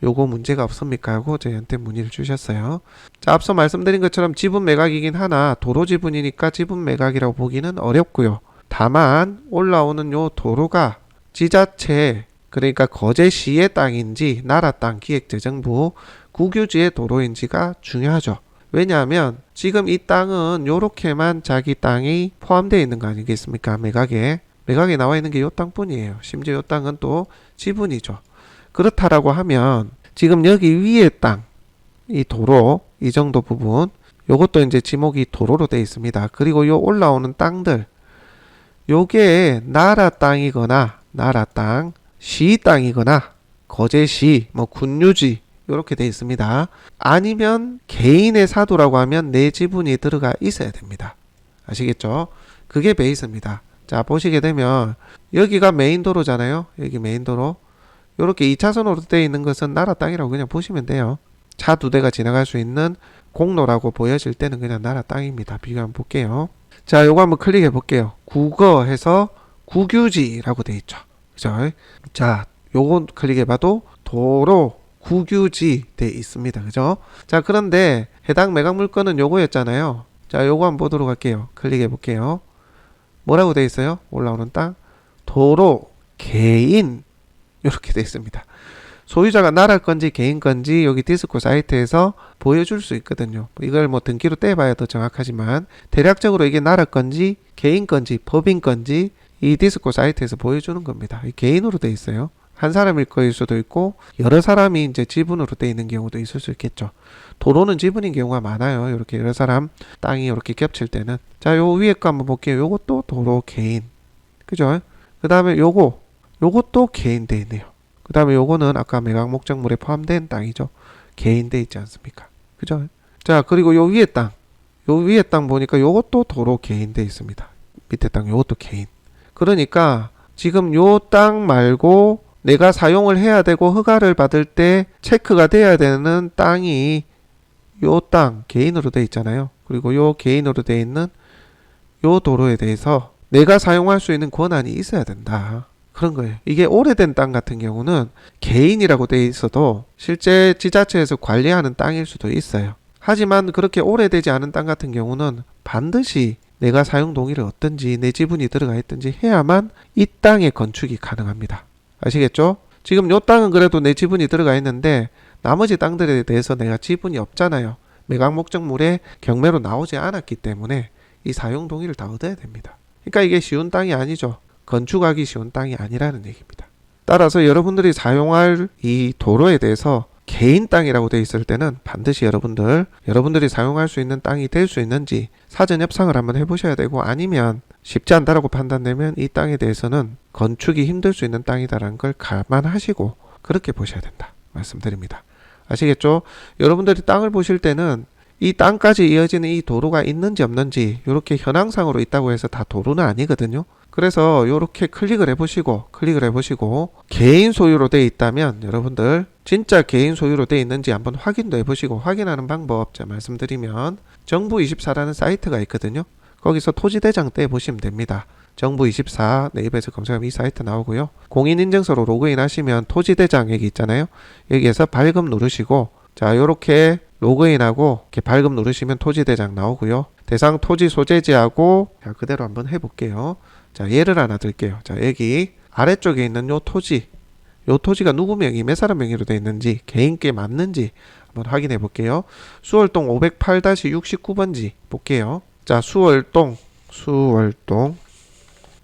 요거 문제가 없습니까 하고 저희한테 문의를 주셨어요. 자, 앞서 말씀드린 것처럼 지분 매각이긴 하나 도로 지분이니까 지분 매각이라고 보기는 어렵고요. 다만 올라오는 요 도로가 지자체, 그러니까 거제시의 땅인지 나라 땅 기획재정부 국유지의 도로인지가 중요하죠. 왜냐하면 지금 이 땅은 요렇게만 자기 땅이 포함되어 있는 거 아니겠습니까? 매각에 나와 있는 게 요 땅뿐이에요. 심지어 요 땅은 또 지분이죠. 그렇다라고 하면 지금 여기 위에 땅, 이 도로, 이 정도 부분, 요것도 이제 지목이 도로로 되어 있습니다. 그리고 요 올라오는 땅들, 요게 나라 땅이거나 나라 땅, 시 땅이거나 거제시, 군유지 이렇게 되어 있습니다. 아니면 개인의 사도라고 하면 내 지분이 들어가 있어야 됩니다. 아시겠죠? 그게 베이스입니다. 자, 보시게 되면 여기가 메인도로잖아요. 여기 메인도로. 이렇게 2차선으로 되어 있는 것은 나라 땅이라고 그냥 보시면 돼요. 차 2대가 지나갈 수 있는 공로라고 보여질 때는 그냥 나라 땅입니다. 비교 한번 볼게요. 자, 요거 한번 클릭해 볼게요. 국어 해서 국유지라고 돼 있죠. 그죠? 자, 요거 클릭해 봐도 도로 국유지 돼 있습니다. 그죠? 자, 그런데 해당 매각 물건은 요거였잖아요. 자, 요거 한번 보도록 할게요. 클릭해 볼게요. 뭐라고 돼 있어요? 올라오는 땅 도로 개인 이렇게 돼 있습니다. 소유자가 나라 건지 개인 건지 여기 디스코 사이트에서 보여줄 수 있거든요. 이걸 뭐 등기로 떼봐야 더 정확하지만 대략적으로 이게 나라 건지 개인 건지 법인 건지 이 디스코 사이트에서 보여주는 겁니다. 개인으로 돼 있어요. 한 사람일 거일 수도 있고 여러 사람이 이제 지분으로 돼 있는 경우도 있을 수 있겠죠. 도로는 지분인 경우가 많아요. 이렇게 여러 사람 땅이 이렇게 겹칠 때는. 자, 요 위에 거 한번 볼게요. 요것도 도로 개인. 그죠? 그 다음에 요것도 개인 돼 있네요. 그 다음에 요거는 아까 매각 목적물에 포함된 땅이죠. 개인 돼 있지 않습니까? 그죠? 자, 그리고 요 위에 땅 보니까 요것도 도로 개인 돼 있습니다. 밑에 땅 요것도 개인. 그러니까 지금 요 땅 말고 내가 사용을 해야 되고 허가를 받을 때 체크가 돼야 되는 땅이 요 땅 개인으로 돼 있잖아요. 그리고 요 개인으로 돼 있는 요 도로에 대해서 내가 사용할 수 있는 권한이 있어야 된다. 그런 거예요. 이게 오래된 땅 같은 경우는 개인이라고 돼 있어도 실제 지자체에서 관리하는 땅일 수도 있어요. 하지만 그렇게 오래되지 않은 땅 같은 경우는 반드시 내가 사용 동의를 얻든지 내 지분이 들어가 있든지 해야만 이 땅의 건축이 가능합니다. 아시겠죠? 지금 요 땅은 그래도 내 지분이 들어가 있는데 나머지 땅들에 대해서 내가 지분이 없잖아요. 매각 목적물에 경매로 나오지 않았기 때문에 이 사용 동의를 다 얻어야 됩니다. 그러니까 이게 쉬운 땅이 아니죠. 건축하기 쉬운 땅이 아니라는 얘기입니다. 따라서 여러분들이 사용할 이 도로에 대해서 개인 땅이라고 되어 있을 때는 반드시 여러분들이 사용할 수 있는 땅이 될 수 있는지 사전 협상을 한번 해보셔야 되고, 아니면 쉽지 않다라고 판단되면 이 땅에 대해서는 건축이 힘들 수 있는 땅이다라는 걸 감안하시고 그렇게 보셔야 된다 말씀드립니다. 아시겠죠? 여러분들이 땅을 보실 때는 이 땅까지 이어지는 이 도로가 있는지 없는지 이렇게 현황상으로 있다고 해서 다 도로는 아니거든요. 그래서 이렇게 클릭을 해보시고 개인 소유로 되어 있다면 여러분들 진짜 개인 소유로 되어 있는지 한번 확인도 해보시고, 확인하는 방법 제가 말씀드리면 정부24라는 사이트가 있거든요. 거기서 토지대장 떼 보시면 됩니다. 정부24 네이버에서 검색하면 이 사이트 나오고요. 공인인증서로 로그인 하시면 토지대장 여기 있잖아요. 여기에서 발급 누르시고, 자, 요렇게 로그인하고 이렇게 발급 누르시면 토지대장 나오고요. 대상 토지 소재지하고, 자, 그대로 한번 해볼게요. 자, 예를 하나 들게요. 자, 여기 아래쪽에 있는 요 토지가 누구 명의, 몇 사람 명의로 되어 있는지, 개인께 맞는지 한번 확인해 볼게요. 수월동 508-69번지 볼게요. 자, 수월동.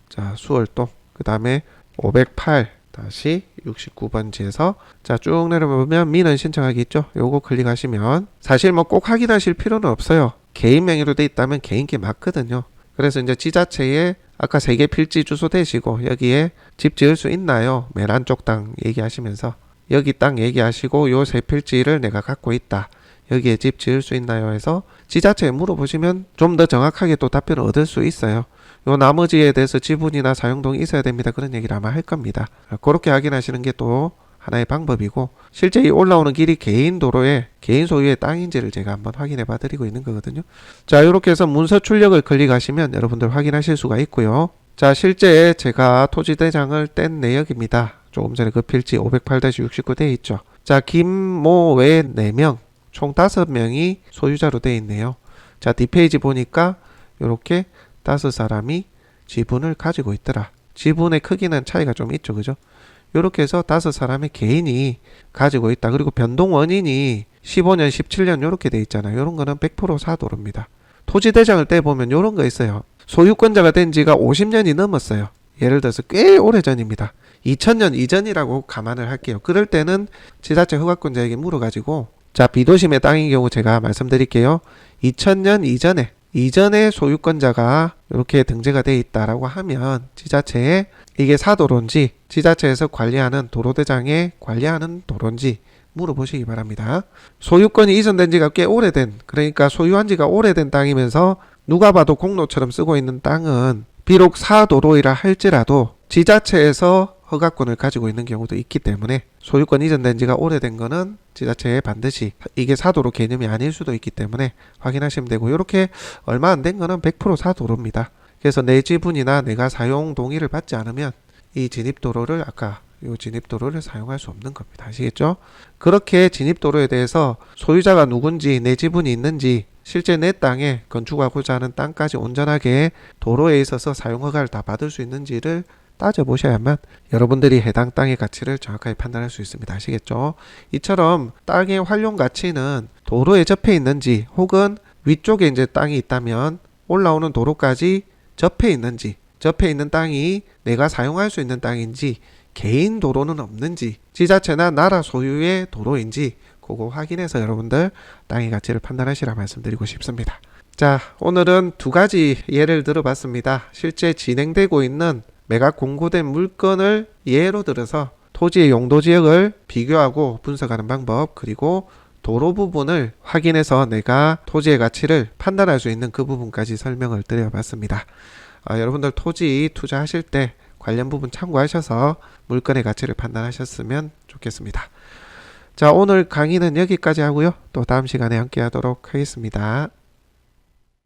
자, 수월동. 그 다음에 508-69번지에서 자, 쭉 내려보면 민원 신청하기 있죠. 요거 클릭하시면 사실 뭐 꼭 확인하실 필요는 없어요. 개인 명의로 돼 있다면 개인께 맞거든요. 그래서 이제 지자체에 아까 3개 필지 주소 대시고 여기에 집 지을 수 있나요? 맨 안쪽 땅 얘기하시면서 여기 땅 얘기하시고 요 3필지를 내가 갖고 있다. 여기에 집 지을 수 있나요? 해서 지자체에 물어보시면 좀 더 정확하게 또 답변을 얻을 수 있어요. 요 나머지에 대해서 지분이나 사용동이 있어야 됩니다. 그런 얘기를 아마 할 겁니다. 그렇게 확인하시는 게 또 하나의 방법이고, 실제 이 올라오는 길이 개인 도로에 개인 소유의 땅인지를 제가 한번 확인해 봐 드리고 있는 거거든요. 자, 이렇게 해서 문서 출력을 클릭하시면 여러분들 확인하실 수가 있고요. 자, 실제 제가 토지대장을 뗀 내역입니다. 조금 전에 그 필지 508-69 되어 있죠. 자, 김모 외 4명 총 5명이 소유자로 되어 있네요. 자, 뒷페이지 보니까 이렇게 5사람이 지분을 가지고 있더라. 지분의 크기는 차이가 좀 있죠. 그죠? 이렇게 해서 5사람의 개인이 가지고 있다. 그리고 변동 원인이 15년, 17년 이렇게 돼 있잖아요. 이런 거는 100% 사도로입니다. 토지대장을 떼보면 이런 거 있어요. 소유권자가 된 지가 50년이 넘었어요. 예를 들어서 꽤 오래전입니다. 2000년 이전이라고 감안을 할게요. 그럴 때는 지자체 허가권자에게 물어가지고, 자, 비도심의 땅인 경우 제가 말씀드릴게요. 2000년 이전에 소유권자가 이렇게 등재가 돼 있다라고 하면 지자체에 이게 사도로인지 지자체에서 관리하는 도로대장에 관리하는 도로인지 물어보시기 바랍니다. 소유권이 이전된 지가 꽤 오래된, 그러니까 소유한 지가 오래된 땅이면서 누가 봐도 공로처럼 쓰고 있는 땅은 비록 사도로이라 할지라도 지자체에서 허가권을 가지고 있는 경우도 있기 때문에 소유권 이전된 지가 오래된 거는 지자체에 반드시 이게 사도로 개념이 아닐 수도 있기 때문에 확인하시면 되고 이렇게 얼마 안 된 거는 100% 사도로입니다. 그래서 내 지분이나 내가 사용 동의를 받지 않으면 이 진입도로를 아까 이 진입도로를 사용할 수 없는 겁니다. 아시겠죠? 그렇게 진입도로에 대해서 소유자가 누군지 내 지분이 있는지 실제 내 땅에 건축하고자 하는 땅까지 온전하게 도로에 있어서 사용허가를 다 받을 수 있는지를 따져보셔야만 여러분들이 해당 땅의 가치를 정확하게 판단할 수 있습니다. 아시겠죠? 이처럼 땅의 활용 가치는 도로에 접해 있는지 혹은 위쪽에 이제 땅이 있다면 올라오는 도로까지 접해 있는지 접해 있는 땅이 내가 사용할 수 있는 땅인지 개인 도로는 없는지 지자체나 나라 소유의 도로인지 그거 확인해서 여러분들 땅의 가치를 판단하시라 말씀드리고 싶습니다. 자, 오늘은 두 가지 예를 들어봤습니다. 실제 진행되고 있는 매각 공고된 물건을 예로 들어서 토지의 용도 지역을 비교하고 분석하는 방법, 그리고 도로 부분을 확인해서 내가 토지의 가치를 판단할 수 있는 그 부분까지 설명을 드려봤습니다. 여러분들 토지 투자하실 때 관련 부분 참고하셔서 물건의 가치를 판단하셨으면 좋겠습니다. 자, 오늘 강의는 여기까지 하고요. 또 다음 시간에 함께 하도록 하겠습니다.